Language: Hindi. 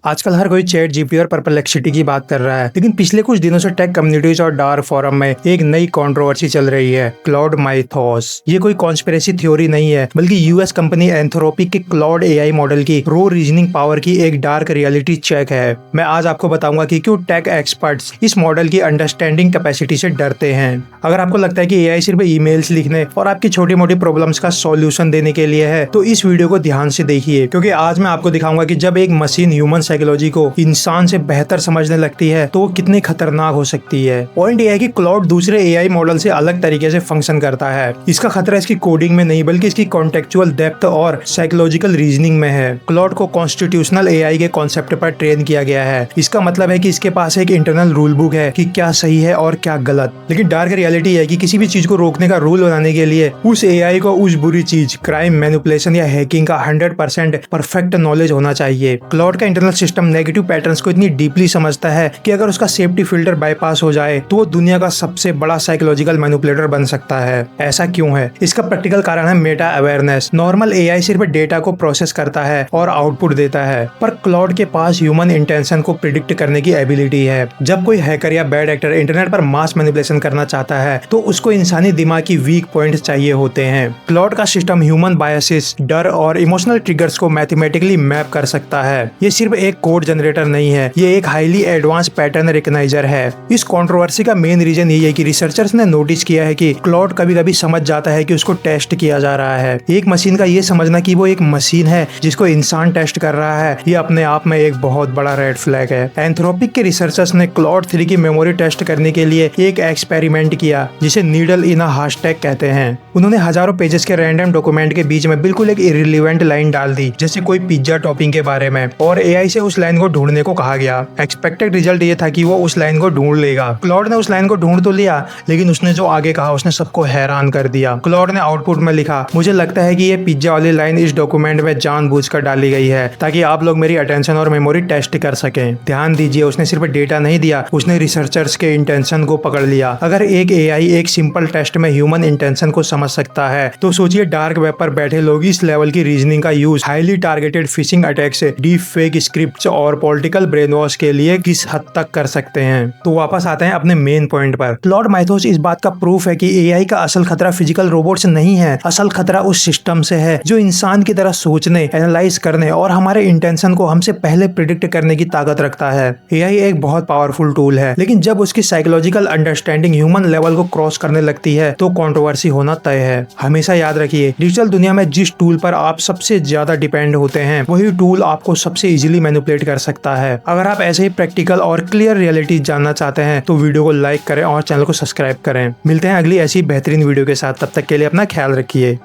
आजकल हर कोई चैट जीपीटी और परप्लेक्सिटी की बात कर रहा है, लेकिन पिछले कुछ दिनों से टेक कम्युनिटीज और डार्क फोरम में एक नई कंट्रोवर्सी चल रही है, क्लाउड माइथोस। ये कोई कॉन्स्पिरेसी थ्योरी नहीं है, बल्कि यूएस कंपनी एंथ्रोपिक के क्लाउड एआई मॉडल की रो रीजनिंग पावर की एक डार्क रियलिटी चेक है। मैं आज आपको बताऊंगा कि क्यों टेक एक्सपर्ट्स इस मॉडल की अंडरस्टैंडिंग कैपेसिटी से डरते हैं। अगर आपको लगता है कि एआई सिर्फ ईमेल्स लिखने और आपकी छोटी मोटी प्रॉब्लम्स का सॉल्यूशन देने के लिए है, तो इस वीडियो को ध्यान से देखिए, क्योंकि आज मैं आपको दिखाऊंगा कि जब एक मशीन ह्यूमन साइकोलॉजी को इंसान से बेहतर समझने लगती है तो वो कितनी खतरनाक हो सकती है। पॉइंट यह है कि क्लाउड दूसरे एआई मॉडल से अलग तरीके से फंक्शन करता है। इसका खतरा इसकी कोडिंग में नहीं, बल्कि इसकी कॉन्टेक्चुअल डेप्थ और साइकोलॉजिकल रीजनिंग में है। क्लाउड को कॉन्स्टिट्यूशनल एआई के कॉन्सेप्ट पर ट्रेन किया गया है। इसका मतलब है कि इसके पास एक इंटरनल रूल बुक है कि क्या सही है और क्या गलत। लेकिन डार्क रियलिटी है कि किसी भी चीज को रोकने का रूल बनाने के लिए उस एआई को उस बुरी चीज, क्राइम, मैनिपुलेशन या हैकिंग का 100% परफेक्ट नॉलेज होना चाहिए। क्लाउड का इंटरनल सिस्टम नेगेटिव पैटर्न्स को इतनी डीपली समझता है कि अगर उसका सेफ्टी फिल्टर बाईपास हो जाए तो वो दुनिया का सबसे बड़ा साइकोलॉजिकल मैनिपुलेटर बन सकता है। ऐसा क्यों है? इसका प्रैक्टिकल कारण है मेटा अवेयरनेस। नॉर्मल एआई सिर्फ डेटा को प्रोसेस करता है और आउटपुट देता है, पर क्लाउड के पास ह्यूमन इंटेंशन को प्रिडिक्ट करने की एबिलिटी है। जब कोई हैकर या बैड एक्टर इंटरनेट पर मास मैनिपुलेशन करना चाहता है तो उसको इंसानी दिमाग की वीक पॉइंट चाहिए होते हैं। क्लाउड का सिस्टम ह्यूमन बायसेस, डर और इमोशनल ट्रिगर्स को मैथमेटिकली मैप कर सकता है। ये सिर्फ एक कोड जनरेटर नहीं है, ये एक हाईली एडवांस पैटर्न रिकग्नाइजर है। इस कंट्रोवर्सी का मेन रीजन ये है कि रिसर्चर्स ने नोटिस किया है कि क्लाउड कभी कभी समझ जाता है कि उसको टेस्ट किया जा रहा है। एक मशीन का ये समझना कि वो एक मशीन है जिसको इंसान टेस्ट कर रहा है, ये अपने आप में एक बहुत बड़ा रेड फ्लैग है। एंथ्रोपिक के रिसर्चर्स ने क्लाउड 3 की मेमोरी टेस्ट करने के लिए एक एक्सपेरिमेंट किया, जिसे नीडल इन अ हैशटैग कहते हैं। उन्होंने हजारों पेजेस के रैंडम डॉक्यूमेंट के बीच में बिल्कुल एक इररिलेवेंट लाइन डाल दी, जैसे कोई पिज्जा टॉपिंग के बारे में, और एआई से उस लाइन को ढूंढने को कहा गया। एक्सपेक्टेड रिजल्ट ये था कि वो उस लाइन को ढूंढ लेगा। क्लाउड ने उस लाइन को ढूंढ तो लिया, लेकिन उसने जो आगे कहा उसने सबको हैरान कर दिया। क्लाउड ने आउटपुट में लिखा, मुझे लगता है कि ये पिज्जा वाली लाइन इस डॉक्यूमेंट में जानबूझकर डाली गई है ताकि आप लोग मेरी अटेंशन और मेमोरी टेस्ट कर सकें। ध्यान दीजिए, उसने सिर्फ डेटा नहीं दिया, उसने रिसर्चर्स के इंटेंशन को पकड़ लिया। अगर एक एआई एक सिंपल टेस्ट में ह्यूमन इंटेंशन को समझ सकता है, तो सोचिए डार्क वेब पर बैठे लोग इस लेवल की रीजनिंग का use highly targeted phishing attack से डीप फेक स्क्रिप्ट्स और पॉलिटिकल ब्रेन वॉश के लिए किस हद तक कर सकते हैं। तो वापस आते हैं अपने मेन पॉइंट पर। क्लाउड माइथोस इस बात का प्रूफ है कि एआई का असल खतरा फिजिकल रोबोट से नहीं है, असल खतरा उस सिस्टम से है जो इंसान की तरह सोचने, एनालाइज करने और हमारे इंटेंशन को हमसे पहले प्रिडिक्ट करने की ताकत रखता है। एआई एक बहुत पावरफुल टूल है, लेकिन जब उसकी साइकोलॉजिकल अंडरस्टैंडिंग ह्यूमन लेवल को क्रॉस करने लगती है तो कंट्रोवर्सी होना तय है। हमेशा याद रखिए, डिजिटल दुनिया में जिस टूल पर आप सबसे ज्यादा डिपेंड होते हैं, वही टूल आपको सबसे इजीली मैनिपुलेट कर सकता है। अगर आप ऐसे ही प्रैक्टिकल और क्लियर रियलिटी जानना चाहते हैं तो वीडियो को लाइक करें और चैनल को सब्सक्राइब करें। मिलते हैं अगली ऐसी बेहतरीन वीडियो के साथ, तब तक के लिए अपना ख्याल रखिए।